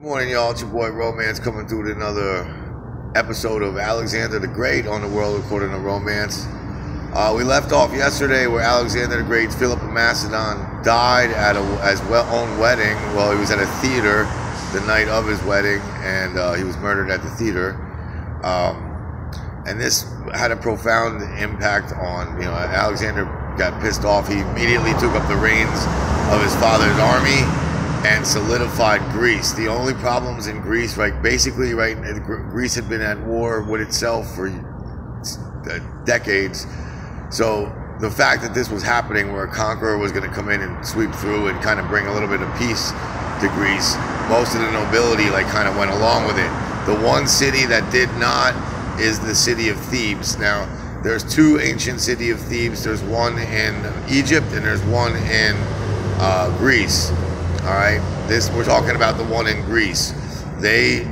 Good morning, y'all. It's your boy Romance coming through with another episode of Alexander the Great on the World According to Romantz. We left off yesterday where Alexander the Great, Philip of Macedon, died at his own wedding. Well, he was at a theater the night of his wedding, and he was murdered at the theater. And this had a profound impact on, Alexander got pissed off. He immediately took up the reins of his father's army and solidified Greece. The only problems in Greece, Greece had been at war with itself for decades. So the fact that this was happening, where a conqueror was going to come in and sweep through and kind of bring a little bit of peace to Greece, most of the nobility kind of went along with it. The one city that did not is the city of Thebes. Now, there's two ancient city of Thebes. There's one in Egypt and there's one in Greece. All right, we're talking about the one in Greece. They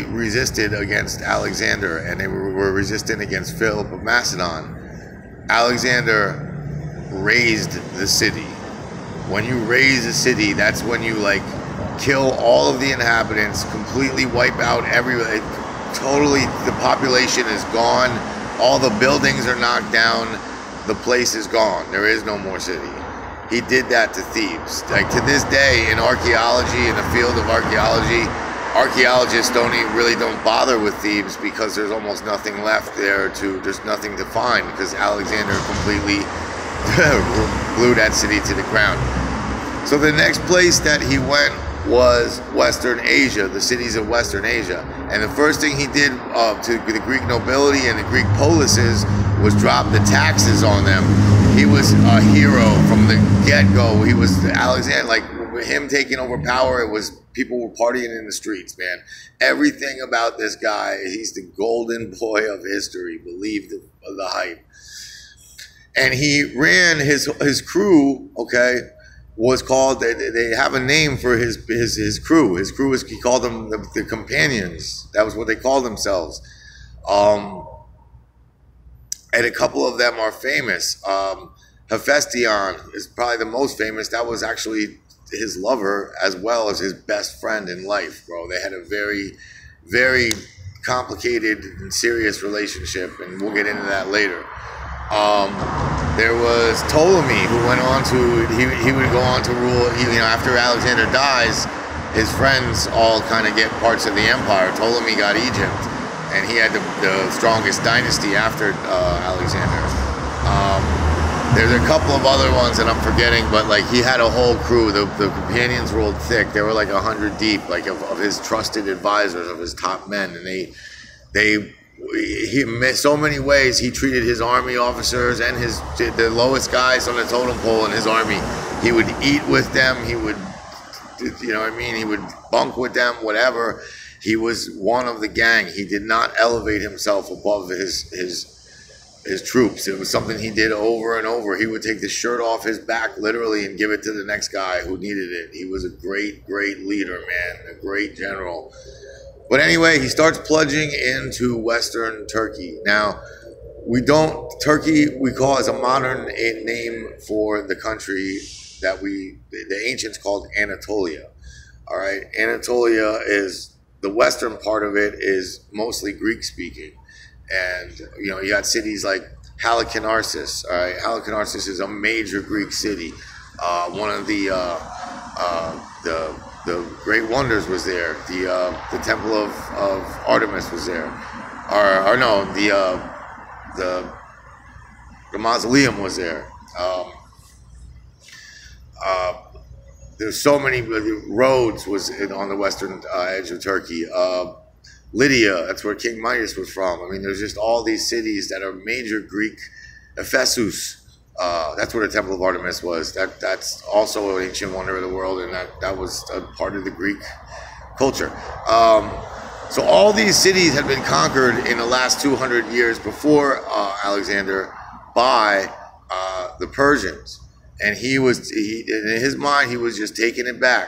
resisted against Alexander, and they were resistant against Philip of Macedon. Alexander razed the city. When you raze a city, that's when you kill all of the inhabitants, completely wipe out totally. The population is gone. All the buildings are knocked down. The place is gone. There is no more city. He did that to Thebes. To this day, in archaeology, in the field of archaeology, archaeologists don't bother with Thebes because there's almost nothing left there. There's nothing to find because Alexander completely blew that city to the ground. So the next place that he went was Western Asia, the cities of Western Asia. And the first thing he did to the Greek nobility and the Greek polises was drop the taxes on them. He was a hero from the get-go. He was Alexander, him taking over power. It was people were partying in the streets, man. Everything about this guy, he's the golden boy of history. Believe the hype. And he ran his crew. Okay, was called. They have a name for his crew. His crew he called them the companions. That was what they called themselves. And a couple of them are famous. Hephaestion is probably the most famous. That was actually his lover as well as his best friend in life, bro. They had a very, very complicated and serious relationship, and we'll get into that later. There was Ptolemy, who went on to, he would go on to rule, after Alexander dies, his friends all kind of get parts of the empire. Ptolemy got Egypt, and he had the strongest dynasty after Alexander. There's a couple of other ones that I'm forgetting, but he had a whole crew. The companions rolled thick. They were 100 deep, of his trusted advisors, of his top men, and he in so many ways he treated his army officers and the lowest guys on the totem pole in his army. He would eat with them. He would, he would bunk with them, whatever. He was one of the gang. He did not elevate himself above his troops. It was something he did over and over. He would take the shirt off his back literally and give it to the next guy who needed it. He was a great, great leader, man, a great general. But anyway, he starts plunging into Western Turkey. Now, Turkey we call as a modern name for the country that the ancients called Anatolia. All right, Anatolia is, the western part of it is mostly Greek speaking. And, you got cities like Halicarnassus. All right, Halicarnassus is a major Greek city. One of the great wonders was there. The temple of Artemis was there. Or no, the mausoleum was there. There's so many roads on the western edge of Turkey. Lydia, that's where King Midas was from. I mean, there's just all these cities that are major Greek. Ephesus, that's where the Temple of Artemis was. That's also an ancient wonder of the world, and that was a part of the Greek culture. So all these cities had been conquered in the last 200 years before Alexander by the Persians. And in his mind, he was just taking it back.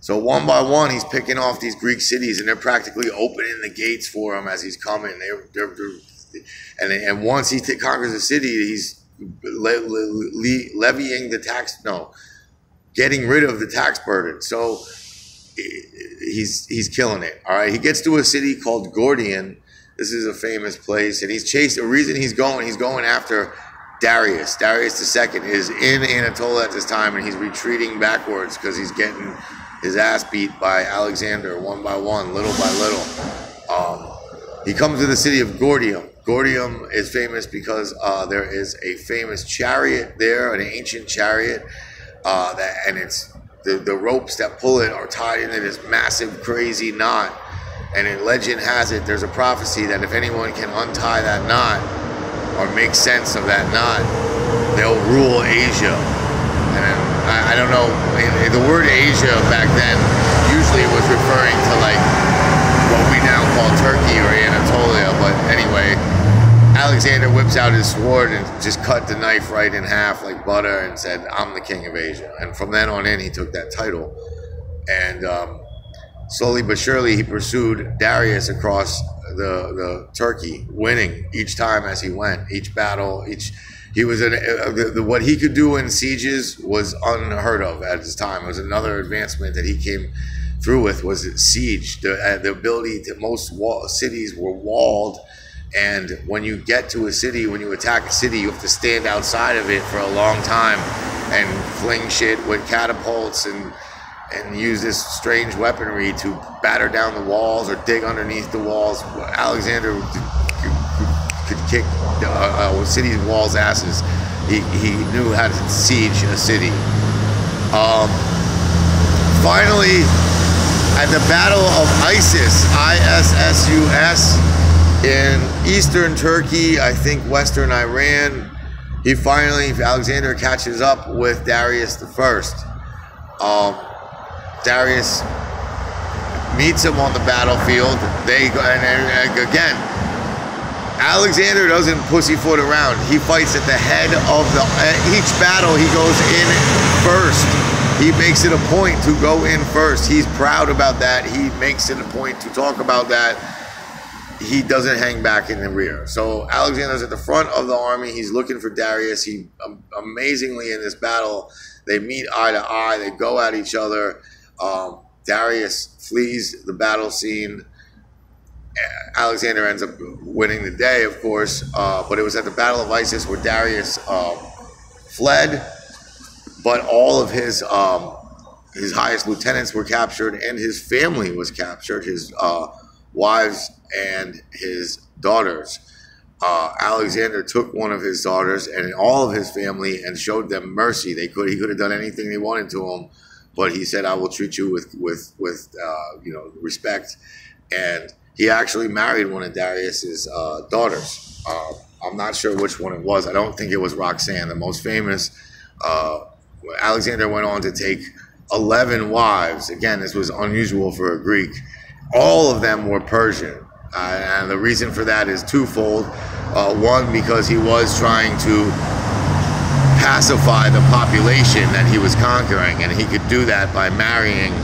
So one by one, he's picking off these Greek cities, and they're practically opening the gates for him as he's coming. And once he conquers a city, he's levying the tax. No, getting rid of the tax burden. So he's killing it. All right, he gets to a city called Gordian. This is a famous place, and he's chased. The reason he's going after Darius. Darius II is in Anatolia at this time, and he's retreating backwards because he's getting his ass beat by Alexander one by one, little by little. He comes to the city of Gordium. Gordium is famous because there is a famous chariot there, an ancient chariot, and it's the ropes that pull it are tied into this massive, crazy knot. And in legend has it, there's a prophecy that if anyone can untie that knot or make sense of that knot, they'll rule Asia. And I don't know, the word Asia back then usually was referring to like what we now call Turkey or Anatolia. But anyway, Alexander whips out his sword and just cut the knife right in half like butter and said, "I'm the king of Asia." And from then on in, he took that title. And slowly but surely, he pursued Darius across the Turkey, winning each time as he went. Each battle, he was what he could do in sieges was unheard of at his time. It was another advancement that he came through with, was siege. The ability to, most cities were walled, and when you get to a city, when you attack a city, you have to stand outside of it for a long time and fling shit with catapults and use this strange weaponry to batter down the walls or dig underneath the walls. Alexander could kick a city's walls' asses. He knew how to siege a city. Finally, at the Battle of Issus, Issus, in eastern Turkey, I think western Iran, Alexander catches up with Darius I. Darius meets him on the battlefield. And again, Alexander doesn't pussyfoot around. He fights at the head of each battle. He goes in first. He makes it a point to go in first. He's proud about that. He makes it a point to talk about that. He doesn't hang back in the rear. So Alexander's at the front of the army. He's looking for Darius. He amazingly in this battle, they meet eye to eye. They go at each other. Darius flees the battle scene. Alexander ends up winning the day, of course, but it was at the Battle of Issus where Darius fled, but all of his highest lieutenants were captured and his family was captured, his wives and his daughters. Alexander took one of his daughters and all of his family and showed them mercy. He could have done anything they wanted to him, but he said, "I will treat you with respect." And he actually married one of Darius's daughters. I'm not sure which one it was. I don't think it was Roxanne, the most famous. Alexander went on to take 11 wives. Again, this was unusual for a Greek. All of them were Persian. And the reason for that is twofold. One, because he was trying to pacify the population that he was conquering, and he could do that by marrying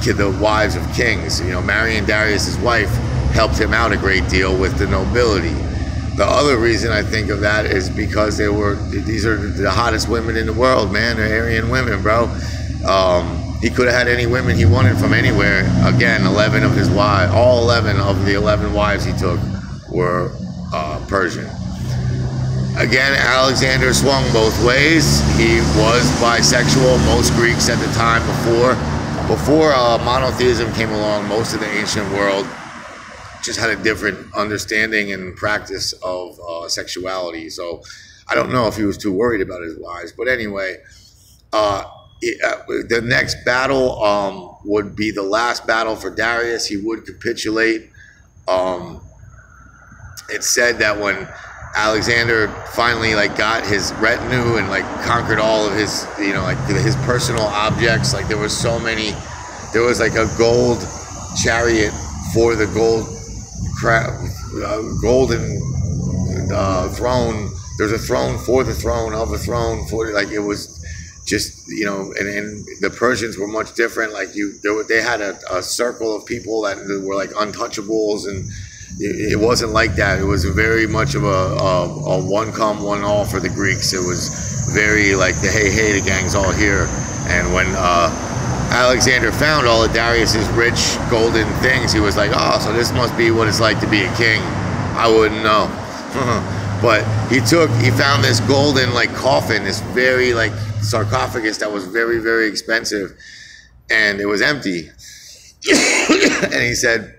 the wives of kings. Marrying Darius's wife helped him out a great deal with the nobility. The other reason I think of that is because these are the hottest women in the world, man. They're Aryan women, bro. He could have had any women he wanted from anywhere. Again, 11 of his wives, all 11 of the 11 wives he took were Persian. Again, Alexander swung both ways. He was bisexual. Most Greeks at the time, before monotheism came along, most of the ancient world just had a different understanding and practice of sexuality. So I don't know if he was too worried about his wives. But anyway, the next battle would be the last battle for Darius. He would capitulate. It's said that when Alexander finally got his retinue and conquered all of his his personal objects, there was so many. There was a gold chariot for the golden throne. There's a throne for the throne of a throne for it was just and the Persians were much different. They had a circle of people that were untouchables, and it wasn't like that. It was very much of a one come, one all for the Greeks. It was very the hey, the gang's all here. And when Alexander found all of Darius's rich golden things, he was like, oh, so this must be what it's like to be a king. I wouldn't know. But he found this golden like coffin, this very like sarcophagus that was very, very expensive, and it was empty. And he said,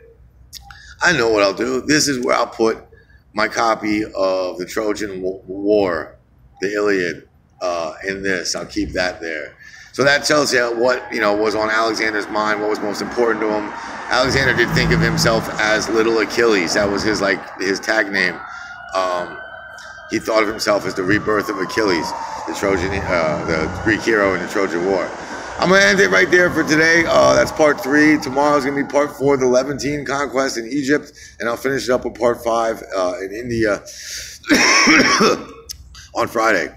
I know what I'll do. This is where I'll put my copy of the Trojan War, the Iliad, in this. I'll keep that there. So that tells you what, you know, was on Alexander's mind, what was most important to him. Alexander did think of himself as Little Achilles. That was his tag name. He thought of himself as the rebirth of Achilles, the Greek hero in the Trojan War. I'm going to end it right there for today. That's part 3. Tomorrow's going to be part 4, the Levantine conquest in Egypt. And I'll finish it up with part 5 in India on Friday.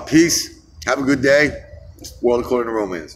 Peace. Have a good day. World According to Romance.